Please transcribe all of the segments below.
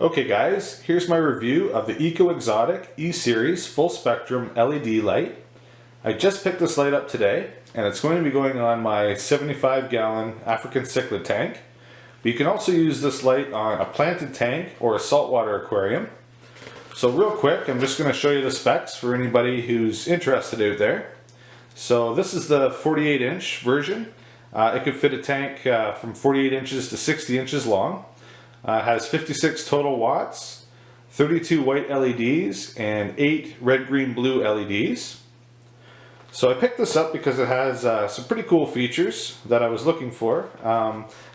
Okay guys, here's my review of the Ecoxotic E-Series full spectrum LED light. I just picked this light up today and it's going to be going on my 75-gallon African cichlid tank. But you can also use this light on a planted tank or a saltwater aquarium. So real quick, I'm just going to show you the specs for anybody who's interested out there. So this is the 48-inch version. It could fit a tank from 48 inches to 60 inches long. Has 56 total watts, 32 white LEDs, and 8 red, green, blue LEDs. So I picked this up because it has some pretty cool features that I was looking for.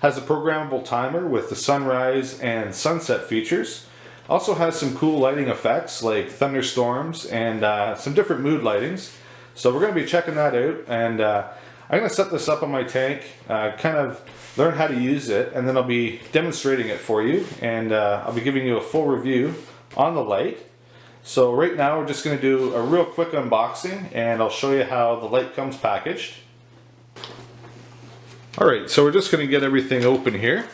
Has a programmable timer with the sunrise and sunset features. Also has some cool lighting effects like thunderstorms and some different mood lightings. So we're going to be checking that out, and I'm going to set this up on my tank, kind of learn how to use it, and then I'll be demonstrating it for you, and I'll be giving you a full review on the light. So right now we're just going to do a real quick unboxing, and I'll show you how the light comes packaged. Alright, so we're just going to get everything open here.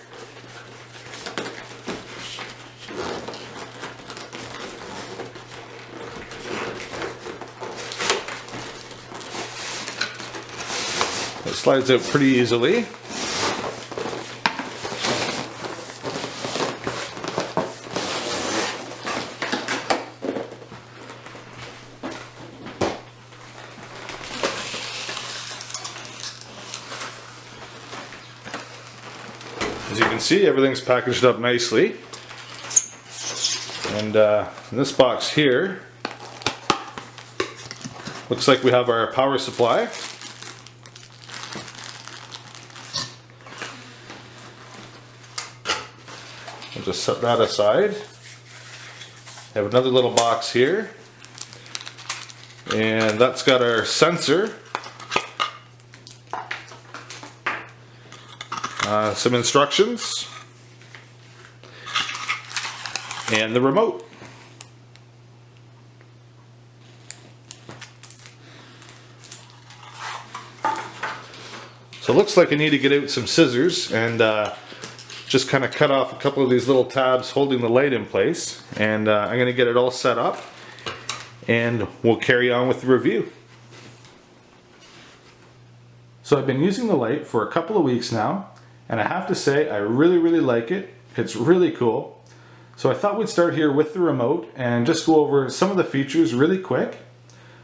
It slides out pretty easily. As you can see, everything's packaged up nicely. And in this box here, looks like we have our power supply. We'll just set that aside. Have another little box here, and that's got our sensor, some instructions, and the remote. So it looks like I need to get out some scissors and just kind of cut off a couple of these little tabs holding the light in place, and I'm going to get it all set up and we'll carry on with the review. So I've been using the light for a couple of weeks now, and I have to say I really like it. It's really cool. So I thought we'd start here with the remote and just go over some of the features really quick.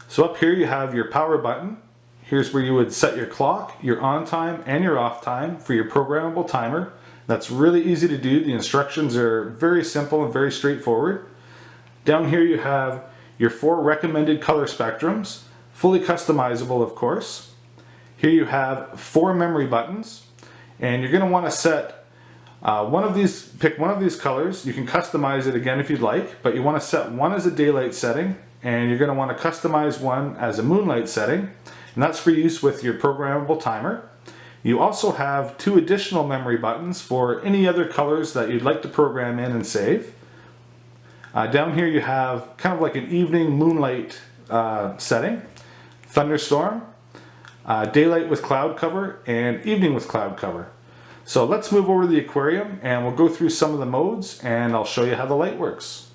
So up here you have your power button. Here's where you would set your clock, your on time, and your off time for your programmable timer. That's really easy to do. The instructions are very simple and very straightforward. Down here you have your 4 recommended color spectrums, fully customizable of course. Here you have 4 memory buttons, and you're going to want to set pick one of these colors. You can customize it again if you'd like, but you want to set one as a daylight setting, and you're going to want to customize one as a moonlight setting, and that's for use with your programmable timer. You also have 2 additional memory buttons for any other colors that you'd like to program in and save. Down here you have kind of like an evening moonlight setting, thunderstorm, daylight with cloud cover, and evening with cloud cover. So let's move over to the aquarium and we'll go through some of the modes and I'll show you how the light works.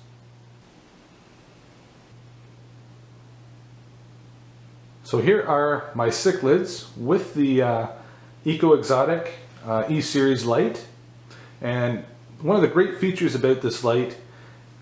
So here are my cichlids with the Ecoxotic E-Series light, and one of the great features about this light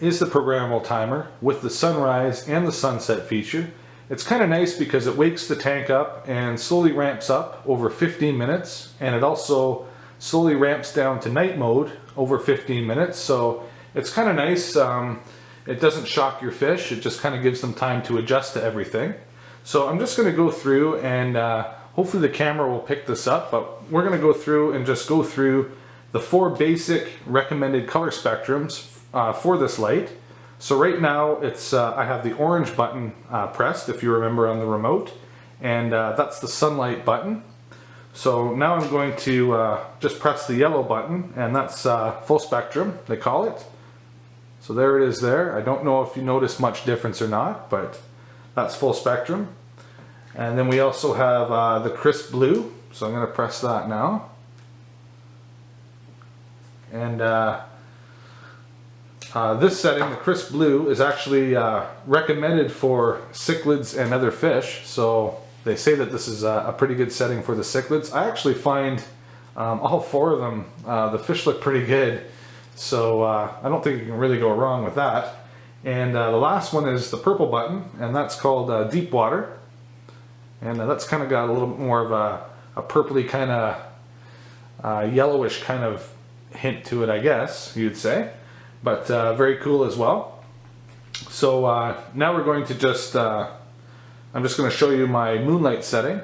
is the programmable timer with the sunrise and the sunset feature. It's kind of nice because it wakes the tank up and slowly ramps up over 15 minutes, and it also slowly ramps down to night mode over 15 minutes, so it's kind of nice. It doesn't shock your fish, it just kind of gives them time to adjust to everything. So I'm just going to go through and hopefully the camera will pick this up, but we're going to go through and just go through the 4 basic recommended color spectrums for this light. So right now it's I have the orange button pressed, if you remember, on the remote, and that's the sunlight button. So now I'm going to just press the yellow button, and that's full spectrum, they call it. So there it is there. I don't know if you notice much difference or not, but that's full spectrum. And then we also have the crisp blue, so I'm going to press that now. And This setting, the crisp blue, is actually recommended for cichlids and other fish, so they say that this is a pretty good setting for the cichlids. I actually find all four of them, the fish look pretty good, so I don't think you can really go wrong with that. And the last one is the purple button, and that's called deep water, and that's kind of got a little bit more of a purpley kind of yellowish kind of hint to it, I guess you'd say. But very cool as well. So now we're going to just, I'm just going to show you my moonlight setting.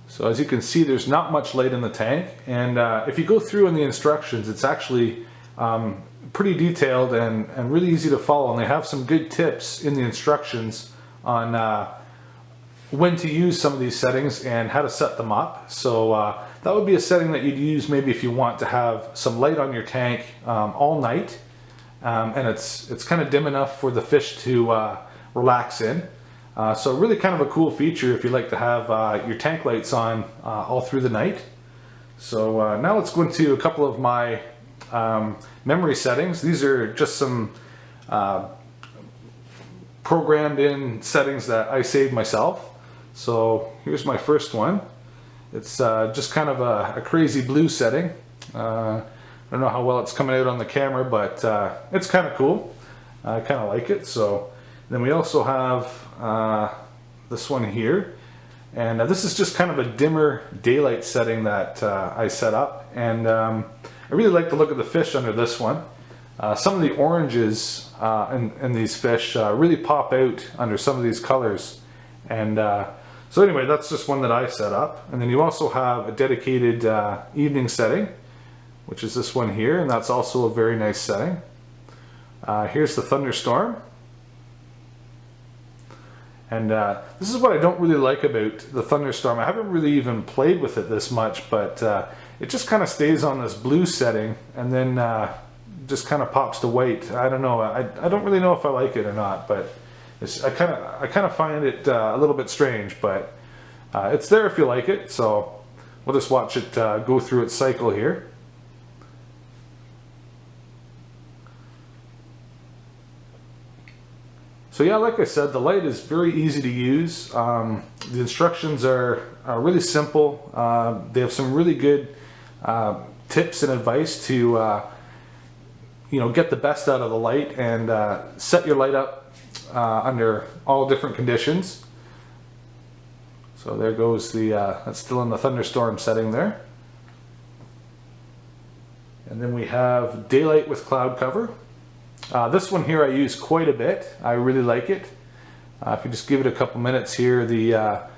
So as you can see, there's not much light in the tank, and if you go through in the instructions, it's actually pretty detailed and really easy to follow, and they have some good tips in the instructions on when to use some of these settings and how to set them up. So that would be a setting that you'd use maybe if you want to have some light on your tank all night, and it's kind of dim enough for the fish to relax in. So really kind of a cool feature if you like to have your tank lights on all through the night. So now let's go into a couple of my memory settings. These are just some programmed in settings that I saved myself. So here's my first one. It's just kind of a crazy blue setting. I don't know how well it's coming out on the camera, but it's kind of cool. I kind of like it. So then we also have this one here, and this is just kind of a dimmer daylight setting that I set up, and I really like the look of the fish under this one. Some of the oranges in these fish really pop out under some of these colors, and so anyway, that's just one that I set up. And then you also have a dedicated evening setting, which is this one here, and that's also a very nice setting. Here's the thunderstorm. And this is what I don't really like about the thunderstorm. I haven't really even played with it this much, but it just kind of stays on this blue setting and then just kind of pops to white. I don't know. I don't really know if I like it or not, but I kind of find it a little bit strange, but it's there if you like it. So we'll just watch it go through its cycle here. So yeah, like I said, the light is very easy to use. The instructions are really simple. They have some really good tips and advice to get the best out of the light and set your light up under all different conditions. So there goes that's still in the thunderstorm setting there. And then we have daylight with cloud cover. This one here I use quite a bit. I really like it. If you just give it a couple minutes here, the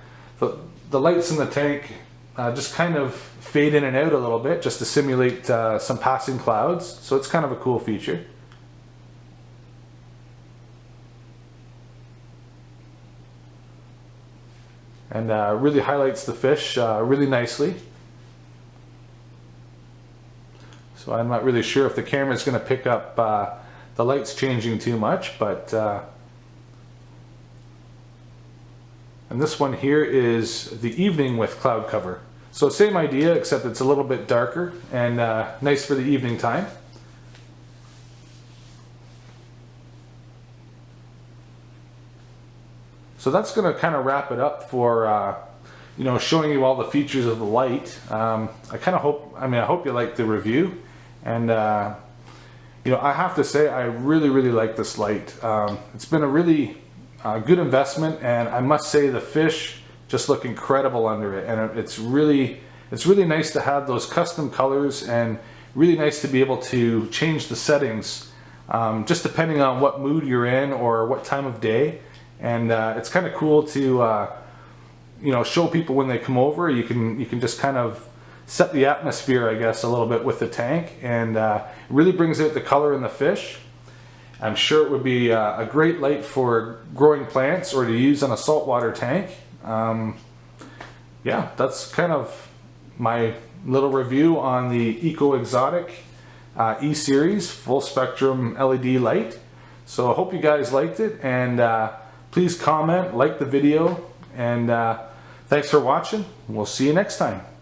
lights in the tank just kind of fade in and out a little bit just to simulate some passing clouds. So it's kind of a cool feature. And really highlights the fish really nicely. So I'm not really sure if the camera is going to pick up the lights changing too much, but and this one here is the evening with cloud cover. So same idea, except it's a little bit darker and nice for the evening time. So that's going to kind of wrap it up for showing you all the features of the light. I hope you like the review, and I have to say I really like this light. It's been a really good investment, and I must say the fish just look incredible under it, and it's really nice to have those custom colors, and really nice to be able to change the settings just depending on what mood you're in or what time of day. And it's kind of cool to show people when they come over. You can just kind of set the atmosphere, I guess, a little bit with the tank, and it really brings out the color in the fish. I'm sure it would be a great light for growing plants or to use on a saltwater tank. Yeah, that's kind of my little review on the Ecoxotic E-Series full spectrum LED light. So I hope you guys liked it, and please comment, like the video, and thanks for watching. We'll see you next time.